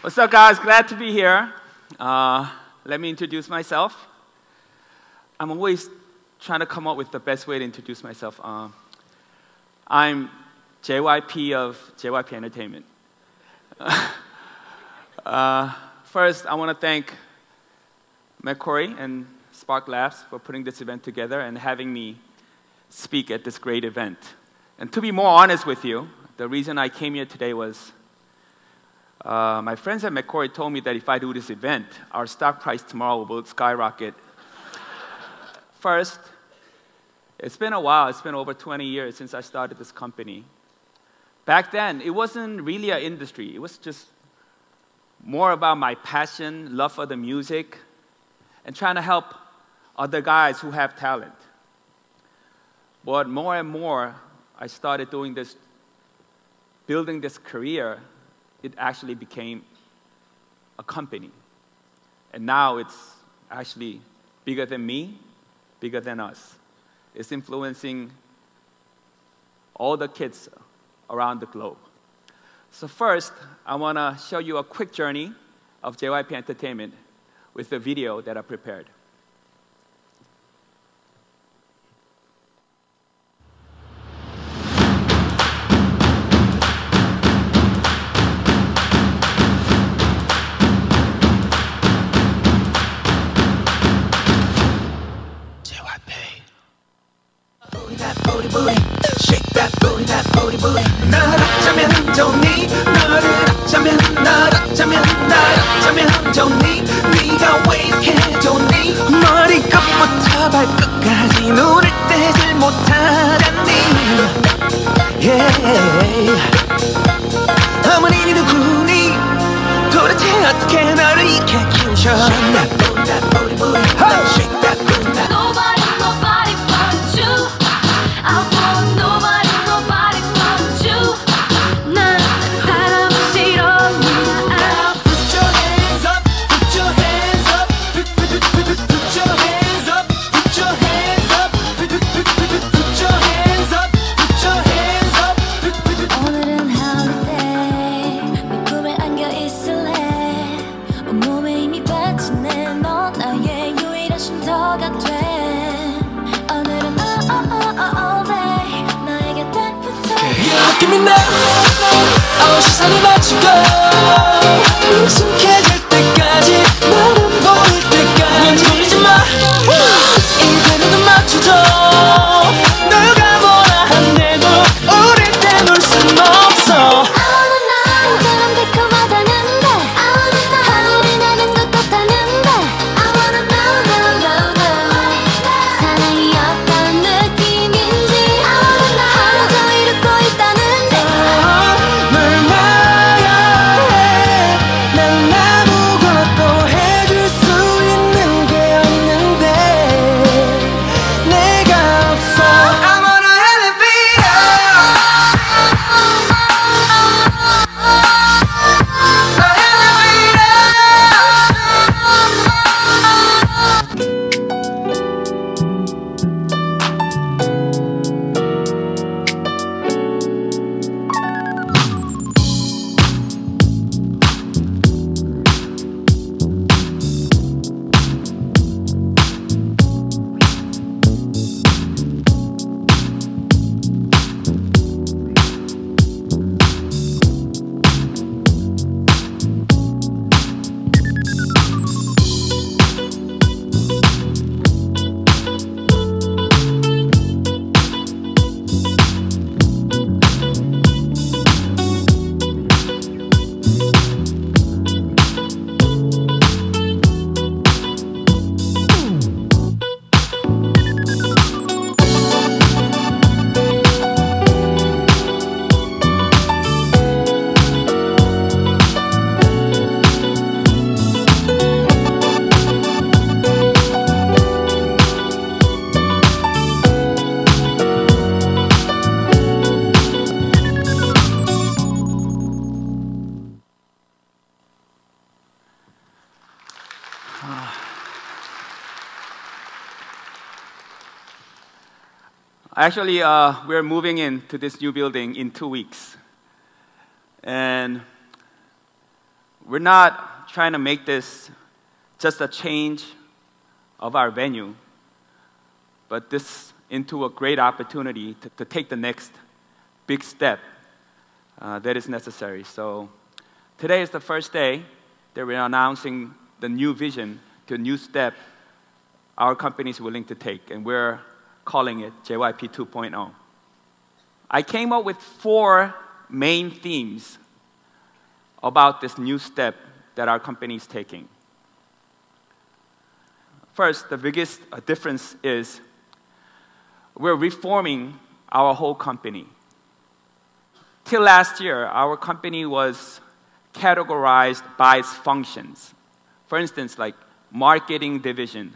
What's up, guys? Glad to be here. Let me introduce myself. I'm always trying to come up with the best way to introduce myself. I'm JYP of JYP Entertainment. First, I want to thank McCory and Spark Labs for putting this event together and having me speak at this great event. And to be more honest with you, the reason I came here today was my friends at McCory told me that if I do this event, our stock price tomorrow will skyrocket. First, it's been a while. It's been over 20 years since I started this company. Back then, it wasn't really an industry. It was just more about my passion, love for the music, and trying to help other guys who have talent. But more and more, I started doing this, building this career. It actually became a company. And now it's actually bigger than me, bigger than us. It's influencing all the kids around the globe. So first, I want to show you a quick journey of JYP Entertainment with the video that I prepared. Shake that booty, that booty, booty. 날 어쩌면 좋니? 너를 어쩌면, 널 어쩌면, 날 어쩌면 좋니? 네가 왜 이렇게 좋니? 머리끝부터 발끝까지 누를 떼질 못하다니. Yeah. 어머니 누구니? 도대체 어떻게 너를 이렇게 키우셔? Shake that booty, that booty, booty. Shake that booty, that booty. Nobody but you. I want nobody, nobody but you. 난 사람 싫어합니다. Put your hands up, put your hands up, put your hands up, put your hands up, put your hands up, put your hands up. 오늘은 holiday, 네 꿈에 안겨 있을래. 온몸에 힘이 받치네. 넌 나의 유일한 쉼터가 돼. Give me now, 시선을 맞추고 익숙해질 때까지 나는 보일 때까지 돌리지 마. 이대로 눈 맞춰줘. 누가 뭐라 한데도 우릴 떼놓을 순 없어. 사랑처럼 달콤하다는데 하늘이 나는 것 같다는데 I wanna know, know, know, know. 사랑이 어떤 느낌인지 I wanna know. 하루 종일 웃고 있다는 Actually, we're moving into this new building in 2 weeks. And we're not trying to make this just a change of our venue, but this into a great opportunity to take the next big step that is necessary. So today is the first day that we're announcing the new vision to a new step our company is willing to take, and we're calling it JYP 2.0. I came up with 4 main themes about this new step that our company is taking. First, the biggest difference is we're reforming our whole company. Till last year, our company was categorized by its functions. For instance, like marketing division,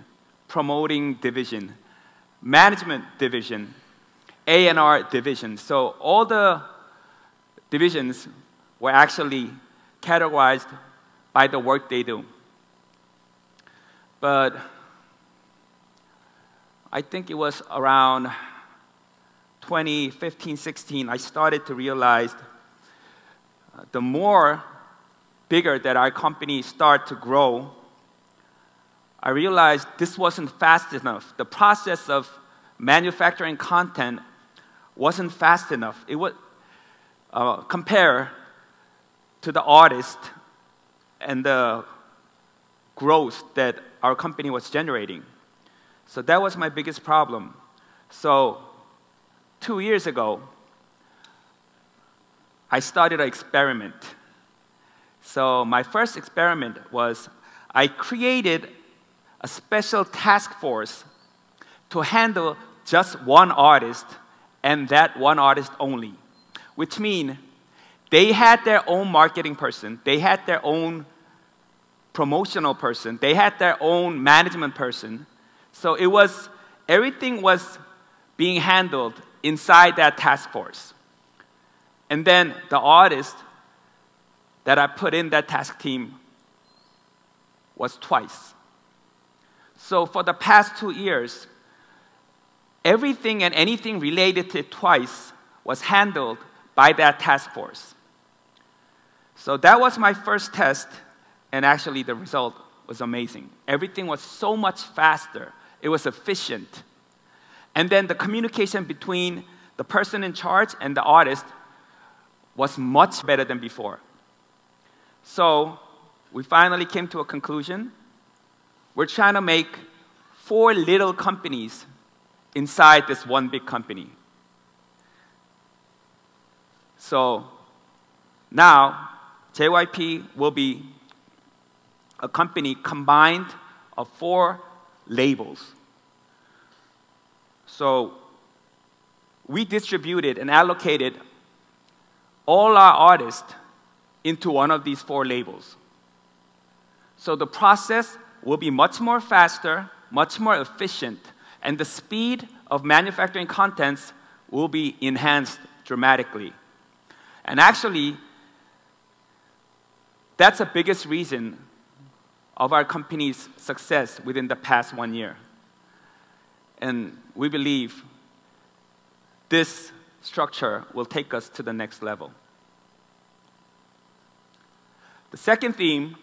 promoting division, management division, A&R division. So all the divisions were actually categorized by the work they do. But I think it was around 2015, 16, I started to realize the more bigger that our company started to grow, I realized this wasn't fast enough. The process of manufacturing content wasn't fast enough. It would compare to the artist and the growth that our company was generating. So that was my biggest problem. So 2 years ago, I started an experiment. So my first experiment was I created a special task force to handle just one artist and that one artist only, which means they had their own marketing person, they had their own promotional person, they had their own management person. So it was, everything was being handled inside that task force. And then the artist that I put in that task team was twice. So for the past 2 years, everything and anything related to twice was handled by that task force. So that was my first test, and actually the result was amazing. Everything was so much faster. It was efficient. And then the communication between the person in charge and the artist was much better than before. So we finally came to a conclusion. We're trying to make 4 little companies inside this one big company. So now JYP will be a company combined of 4 labels. So we distributed and allocated all our artists into one of these 4 labels. So the process will be much more faster, much more efficient, and the speed of manufacturing contents will be enhanced dramatically. And actually, that's the biggest reason of our company's success within the past 1 year. And we believe this structure will take us to the next level. The second theme,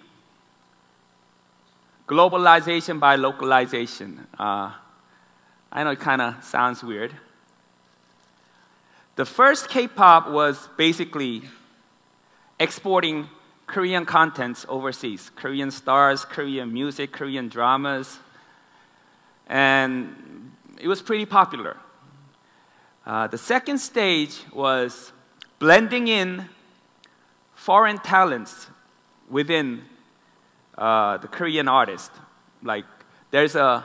globalization by localization. I know it kind of sounds weird. The first K-pop was basically exporting Korean contents overseas, Korean stars, Korean music, Korean dramas, and it was pretty popular. The second stage was blending in foreign talents within the Korean artist. Like, the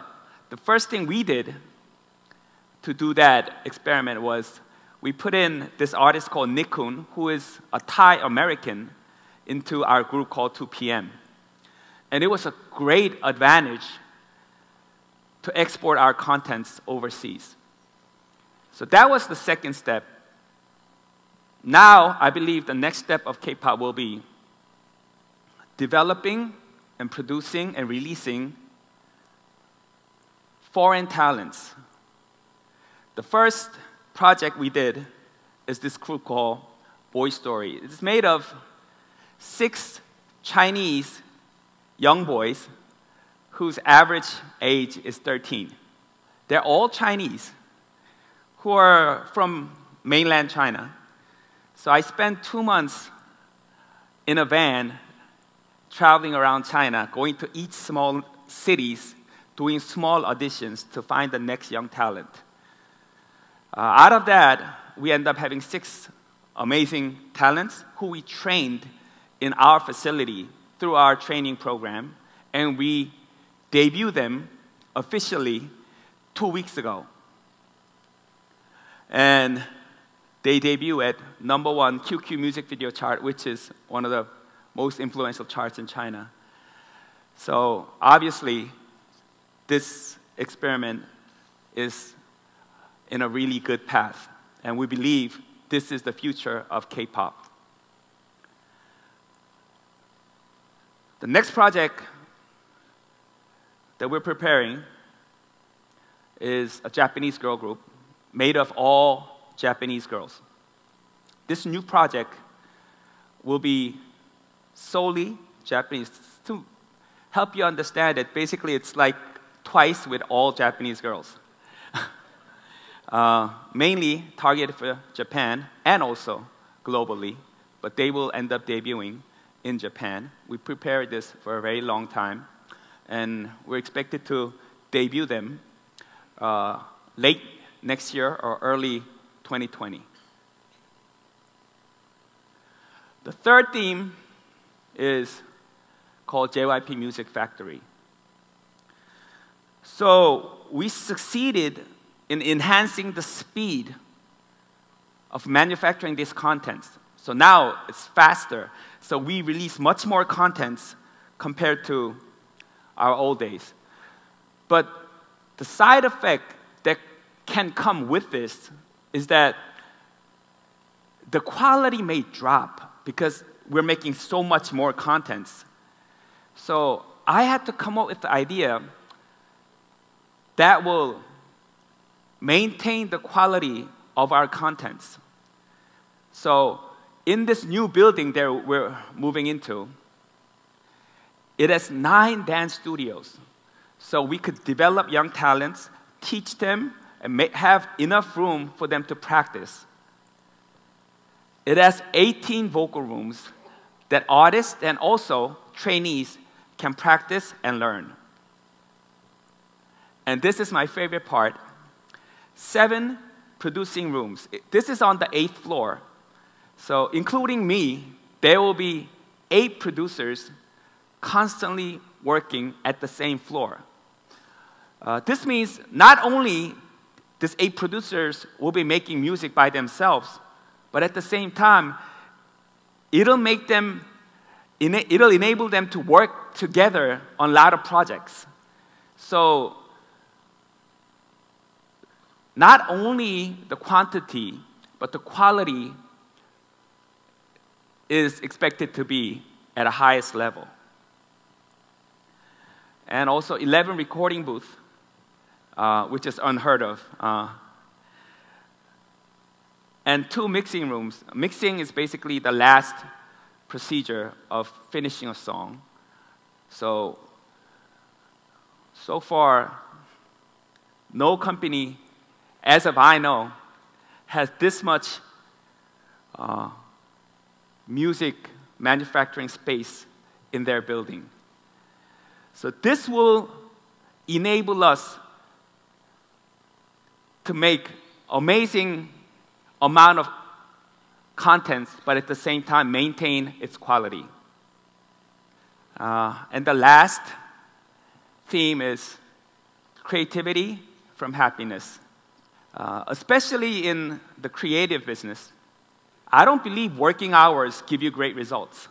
first thing we did to do that experiment was we put in this artist called Nickun, who is a Thai American, into our group called 2PM. And it was a great advantage to export our contents overseas. So that was the second step. Now, I believe the next step of K-pop will be developing and producing and releasing foreign talents. The first project we did is this group called Boy Story. It's made of 6 Chinese young boys whose average age is 13. They're all Chinese who are from mainland China. So I spent 2 months in a van traveling around China, going to each small cities, doing small auditions to find the next young talent. Out of that, we end up having 6 amazing talents who we trained in our facility through our training program, and we debuted them officially 2 weeks ago. And they debut at #1 QQ music video chart, which is one of the most influential charts in China. So obviously, this experiment is in a really good path, and we believe this is the future of K-pop. The next project that we're preparing is a Japanese girl group made of all Japanese girls. This new project will be solely Japanese. To help you understand it, basically it's like twice with all Japanese girls. Mainly targeted for Japan and also globally, but they will end up debuting in Japan. We prepared this for a very long time, and we're expected to debut them late next year or early 2020. The third theme is called JYP Music Factory. So we succeeded in enhancing the speed of manufacturing these contents. So now it's faster. So we release much more contents compared to our old days. But the side effect that can come with this is that the quality may drop because we're making so much more contents. So I had to come up with the idea that will maintain the quality of our contents. So in this new building that we're moving into, it has 9 dance studios. So we could develop young talents, teach them, and have enough room for them to practice. It has 18 vocal rooms that artists and also trainees can practice and learn. And this is my favorite part. 7 producing rooms. This is on the 8th floor. So including me, there will be 8 producers constantly working at the same floor. This means not only these 8 producers will be making music by themselves, but at the same time, it'll enable them to work together on a lot of projects. So not only the quantity, but the quality is expected to be at a highest level. And also 11 recording booths, which is unheard of. And 2 mixing rooms. Mixing is basically the last procedure of finishing a song. So far, no company, as of I know, has this much music manufacturing space in their building. So this will enable us to make amazing amount of contents, but at the same time maintain its quality. And the last theme is creativity from happiness. Especially in the creative business, I don't believe working hours give you great results.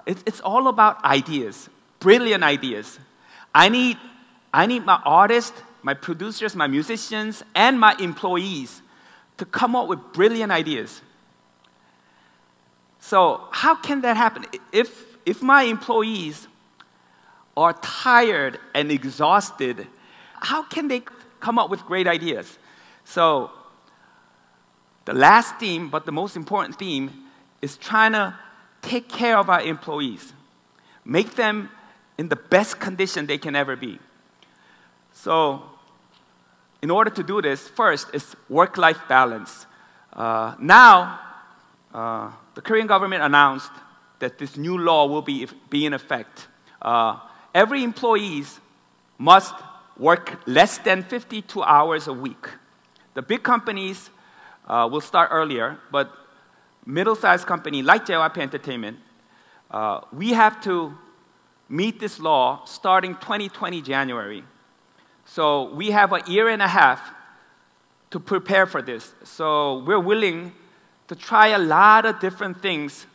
It's all about ideas, brilliant ideas. I need my artists, my producers, my musicians, and my employees to come up with brilliant ideas. So how can that happen? If my employees are tired and exhausted, how can they come up with great ideas? So the last theme, but the most important theme, is trying to take care of our employees, make them in the best condition they can ever be. So, in order to do this, first is work-life balance. Now, the Korean government announced that this new law will be in effect. Every employee must work less than 52 hours a week. The big companies will start earlier, but middle-sized company like JYP Entertainment, we have to meet this law starting 2020 January. So we have a year and a half to prepare for this. So we're willing to try a lot of different things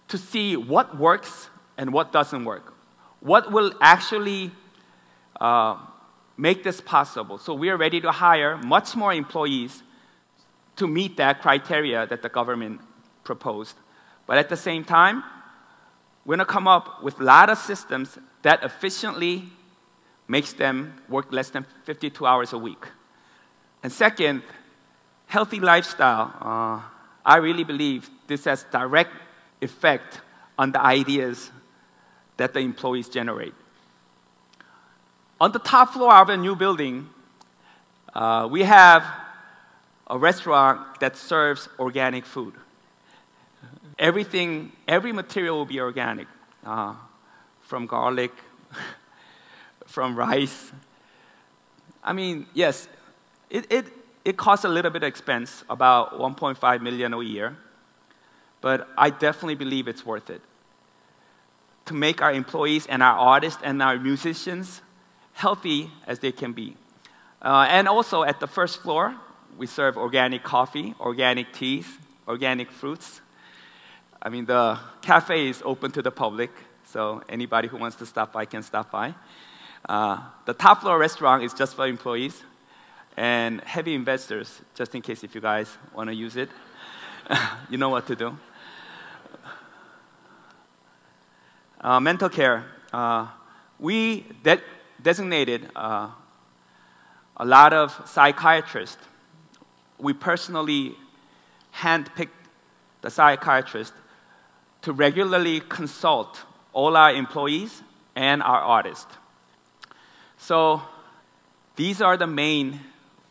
to see what works and what doesn't work. What will actually make this possible. So we are ready to hire much more employees to meet that criteria that the government proposed. But at the same time, we're going to come up with a lot of systems that efficiently makes them work less than 52 hours a week. And second, healthy lifestyle. I really believe this has direct effect on the ideas that the employees generate. On the top floor of a new building, we have a restaurant that serves organic food. Every material will be organic, from garlic, from rice. I mean, yes, it costs a little bit of expense, about 1.5 million a year, but I definitely believe it's worth it to make our employees and our artists and our musicians healthy as they can be. And also at the first floor, we serve organic coffee, organic teas, organic fruits. I mean, the cafe is open to the public, so anybody who wants to stop by can stop by. The top floor restaurant is just for employees and heavy investors, just in case if you guys want to use it. You know what to do. Mental care. We designated a lot of psychiatrists. We personally handpicked the psychiatrist to regularly consult all our employees and our artists. So these are the main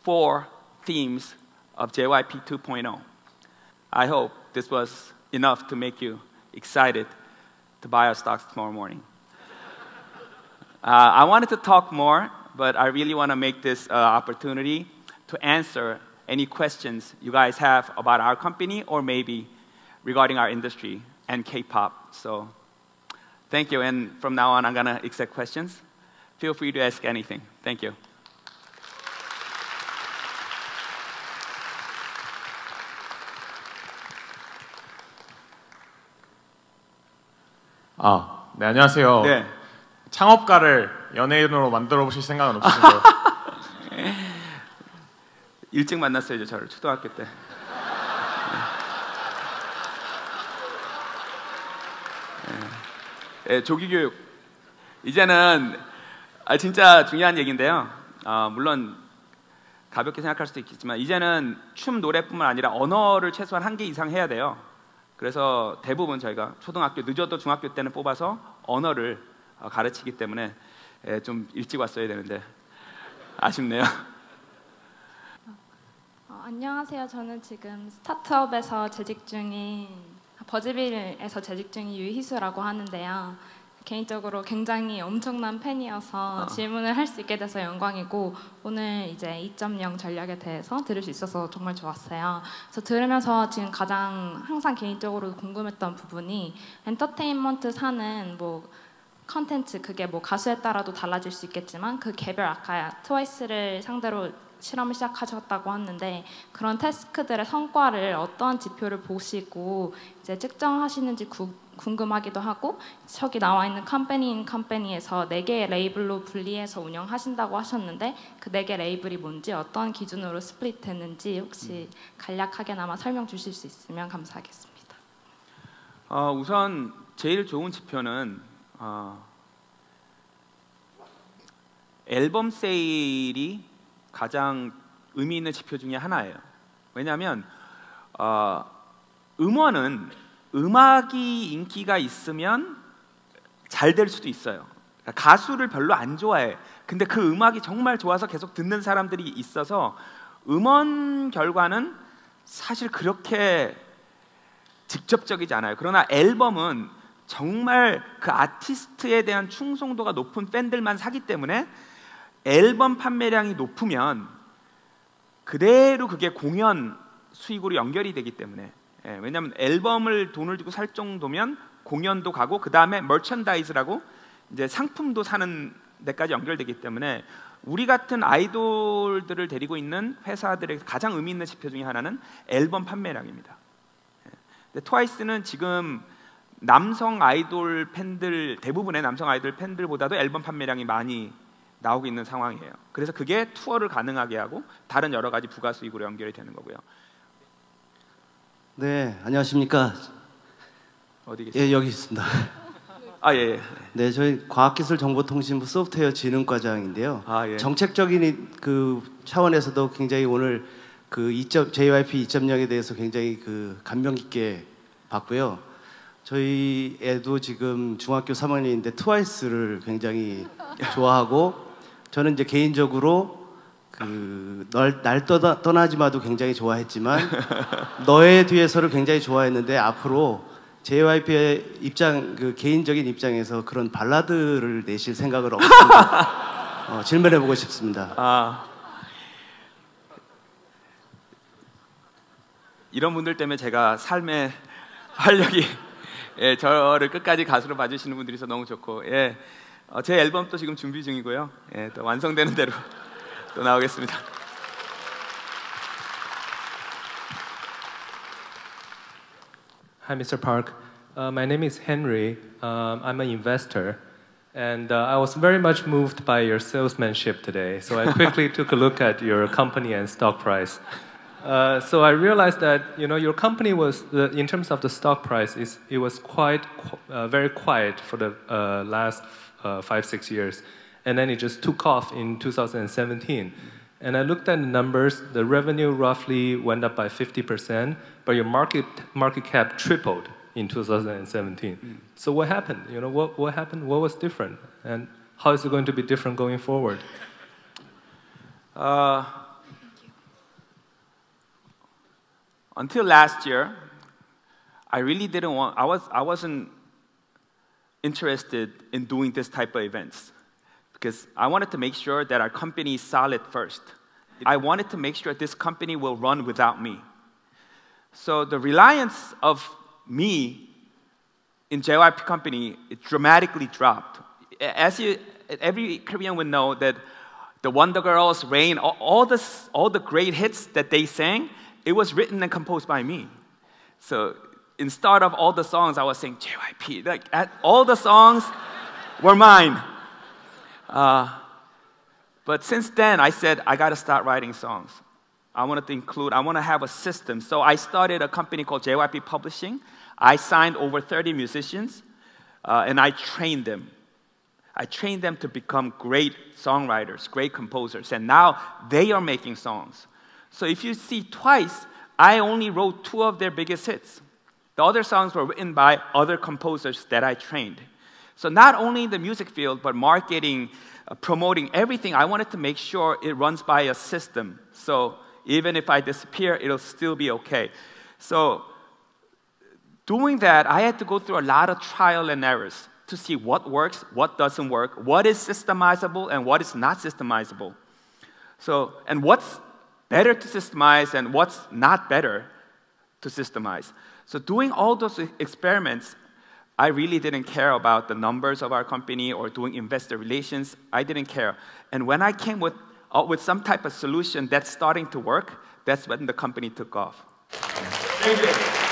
4 themes of JYP 2.0. I hope this was enough to make you excited to buy our stocks tomorrow morning. I wanted to talk more, but I really want to make this opportunity to answer any questions you guys have about our company or maybe regarding our industry and K-pop. So thank you, and from now on I'm going to accept questions. Feel free to ask anything. Thank you. 네, 안녕하세요. 네. 창업가를 연예인으로 만들어 보실 생각은 없으신가요? 일찍 만났어요, 저를 초등학교 때. 네, 조기교육. 이제는 진짜 중요한 얘기인데요. 물론 가볍게 생각할 수도 있겠지만 이제는 춤, 노래뿐만 아니라 언어를 최소한 1개 이상 해야 돼요. 그래서 대부분 저희가 초등학교, 늦어도 중학교 때는 뽑아서 언어를 가르치기 때문에 좀 일찍 왔어야 되는데 아쉽네요. 안녕하세요. 저는 지금 스타트업에서 재직 중인 버즈빌에서 재직 중인 유희수라고 하는데요. 개인적으로 굉장히 엄청난 팬이어서 질문을 할 수 있게 돼서 영광이고 오늘 이제 2.0 전략에 대해서 들을 수 있어서 정말 좋았어요. 그래서 들으면서 지금 가장 항상 개인적으로 궁금했던 부분이 엔터테인먼트 사는 뭐 컨텐츠 그게 뭐 가수에 따라도 달라질 수 있겠지만 그 개별 아까 트와이스를 상대로 실험을 시작하셨다고 했는데 그런 태스크들의 성과를 어떠한 지표를 보시고 이제 측정하시는지 궁금하기도 하고 저기 나와 있는 컴퍼니에서 4개의 레이블로 분리해서 운영하신다고 하셨는데 그 4개 레이블이 뭔지 어떤 기준으로 스플릿 됐는지 혹시 간략하게나마 설명 주실 수 있으면 감사하겠습니다. 우선 제일 좋은 지표는 앨범 세일이 가장 의미 있는 지표 중에 하나예요. 왜냐하면 음원은 음악이 인기가 있으면 잘 될 수도 있어요. 그러니까 가수를 별로 안 좋아해. 근데 그 음악이 정말 좋아서 계속 듣는 사람들이 있어서 음원 결과는 사실 그렇게 직접적이지 않아요. 그러나 앨범은 정말 그 아티스트에 대한 충성도가 높은 팬들만 사기 때문에 앨범 판매량이 높으면 그대로 그게 공연 수익으로 연결이 되기 때문에, 왜냐하면 앨범을 돈을 주고 살 정도면 공연도 가고 그 다음에 머천다이즈라고 이제 상품도 사는 데까지 연결되기 때문에 우리 같은 아이돌들을 데리고 있는 회사들의 가장 의미 있는 지표 중에 하나는 앨범 판매량입니다. 근데 트와이스는 지금 남성 아이돌 팬들, 대부분의 남성 아이돌 팬들보다도 앨범 판매량이 많이 나오고 있는 상황이에요. 그래서 그게 투어를 가능하게 하고 다른 여러 가지 부가 수익으로 연결이 되는 거고요. 네, 안녕하십니까. 어디 계세요? 예, 여기 있습니다. 아, 예. 네, 저희 과학기술정보통신부 소프트웨어 진흥과장인데요. 아, 예. 정책적인 그 차원에서도 굉장히 오늘 그 JYP 2.0에 대해서 굉장히 그 감명 깊게 봤고요. 저희 애도 지금 중학교 3학년인데 트와이스를 굉장히 좋아하고, 저는 이제 개인적으로 그 날 떠나지 마도 굉장히 좋아했지만 너의 뒤에서를 굉장히 좋아했는데 앞으로 JYP의 입장, 그 개인적인 입장에서 그런 발라드를 내실 생각을 없습니다. 질문해보고 싶습니다. 이런 분들 때문에 제가 삶의 활력이 저를 끝까지 가수로 봐주시는 분들이 있어서 너무 좋고, 제 앨범도 지금 준비 중이고요. 또 완성되는 대로 또 나오겠습니다. Hi, Mr. Park. My name is Henry. I'm an investor, and I was very much moved by your salesmanship today. So I quickly took a look at your company and stock price. So I realized that your company was, in terms of the stock price, it was very quiet for the last 5-6 years, and then it just took off in 2017. And I looked at the numbers. The revenue roughly went up by 50%, but your market cap tripled in 2017. So what happened? What happened? What was different? And how is it going to be different going forward? Until last year, I really didn't want. I wasn't interested in doing this type of events because I wanted to make sure that our company is solid first. I wanted to make sure this company will run without me. So the reliance of me in JYP company, it dramatically dropped. Every Korean would know that the Wonder Girls, Rain, all the great hits that they sang, it was written and composed by me. So instead of all the songs, I was saying JYP. All the songs were mine. But since then, I said, I got to start writing songs. I want to have a system. So I started a company called JYP Publishing. I signed over 30 musicians, and I trained them. I trained them to become great songwriters, great composers, and now they are making songs. So if you see Twice, I only wrote 2 of their biggest hits. The other songs were written by other composers that I trained. So not only in the music field, but marketing, promoting, everything, I wanted to make sure it runs by a system. So even if I disappear, it'll still be okay. So doing that, I had to go through a lot of trial and errors to see what works, what doesn't work, what is systemizable, and what is not systemizable. So, and what's better to systemize and what's not better to systemize. So doing all those experiments, I really didn't care about the numbers of our company or doing investor relations. I didn't care. And when I came with some type of solution that's starting to work, that's when the company took off. Thank you.